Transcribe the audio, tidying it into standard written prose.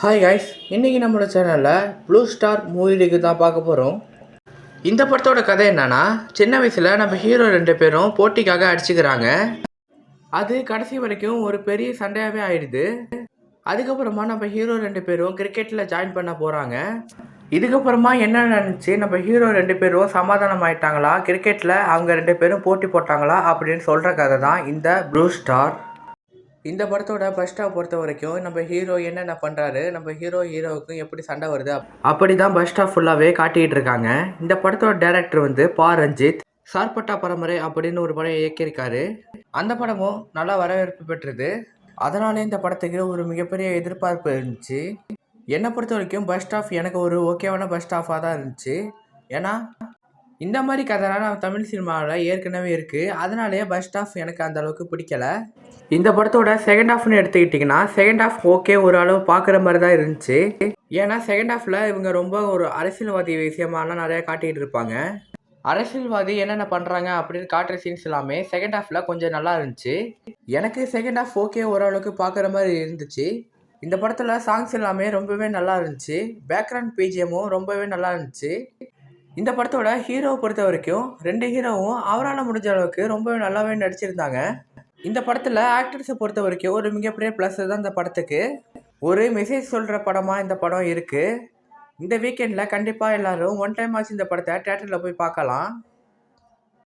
Hi guys, இன்றைக்கி நம்மளோட சேனலில் ப்ளூ ஸ்டார் மூவி ரிவ்யூ தான் பார்க்க போகிறோம். இந்த படத்தோட கதை என்னன்னா, சின்ன வயசில் நம்ம ஹீரோ 2 பேரும் போட்டிக்காக அடிச்சுக்கிறாங்க. அது கடைசி வரைக்கும் ஒரு பெரிய சண்டையாகவே ஆயிடுது. அதுக்கப்புறமா நம்ம ஹீரோ 2 பேரும் கிரிக்கெட்டில் ஜாயின் பண்ண போகிறாங்க. இதுக்கப்புறமா என்ன நினச்சி நம்ம ஹீரோ 2 பேரும் சமாதானம் ஆயிட்டாங்களா, கிரிக்கெட்டில் அவங்க 2 பேரும் போட்டி போட்டாங்களா அப்படின்னு சொல்கிற கதை தான் இந்த ப்ளூ ஸ்டார். இந்த படத்தோட ஃபர்ஸ்ட் ஹாஃப் பொறுத்த வரைக்கும் நம்ம ஹீரோ என்னென்ன பண்ணுறாரு, நம்ம ஹீரோவுக்கும் எப்படி சண்டை வருது அப்படி தான் ஃபர்ஸ்ட் ஹாஃப் ஃபுல்லாகவே காட்டிகிட்டு இருக்காங்க. இந்த படத்தோட டைரக்டர் வந்து பா ரஞ்சித் சார்பட்டா பரம்பரை அப்படின்னு ஒரு படம் இயக்கியிருக்காரு. அந்த படமும் நல்லா வரவேற்பு பெற்றது. அதனாலே இந்த படத்துக்கு ஒரு மிகப்பெரிய எதிர்பார்ப்பு இருந்துச்சு. என்னை பொறுத்த வரைக்கும் ஃபர்ஸ்ட் ஹாஃப் எனக்கு ஒரு ஓகேவான ஃபர்ஸ்ட் ஹாஃபாக தான் இருந்துச்சு. ஏன்னா இந்த மாதிரி கதைலாம் நம்ம தமிழ் சினிமாவில் ஏற்கனவே இருக்குது. அதனாலேயே ஃபர்ஸ்ட் ஹாஃப் எனக்கு அந்த அளவுக்கு பிடிக்கல. இந்த படத்தோட செகண்ட் ஹாஃப்னு எடுத்துக்கிட்டிங்கன்னா செகண்ட் ஹாஃப் ஓகே, ஒரு அளவு பார்க்குற மாதிரி தான் இருந்துச்சு. ஏன்னா செகண்ட் ஹாஃபில் இவங்க ரொம்ப ஒரு அரசியல்வாதி விஷயமாலாம் நிறையா காட்டிகிட்டு இருப்பாங்க. அரசியல்வாதி என்னென்ன பண்ணுறாங்க அப்படின்னு காட்டுற சீன்ஸ் எல்லாமே செகண்ட் ஹாஃபில் கொஞ்சம் நல்லா இருந்துச்சு. எனக்கு செகண்ட் ஹாஃப் ஓகே, ஓரளவுக்கு பார்க்குற மாதிரி இருந்துச்சு. இந்த படத்தில் சாங்ஸ் எல்லாமே ரொம்பவே நல்லா இருந்துச்சு. பேக்ரவுண்ட் பிஜிஎம்மும் ரொம்பவே நல்லா இருந்துச்சு. இந்த படத்தோட ஹீரோவை பொறுத்த வரைக்கும் 2 ஹீரோவும் அவரால் முடிஞ்ச அளவுக்கு ரொம்பவே நல்லாவே நடிச்சிருந்தாங்க. இந்த படத்தில் ஆக்டர்ஸை பொறுத்த வரைக்கும் ஒரு மிகப்பெரிய ப்ளஸ் தான் இந்த படத்துக்கு. ஒரு மெசேஜ் சொல்கிற படமாக இந்த படம் இருக்குது. இந்த வீக்கெண்டில் கண்டிப்பாக எல்லோரும் ஒன் டைம் ஆச்சு இந்த படத்தை தேட்டரில் போய் பார்க்கலாம்.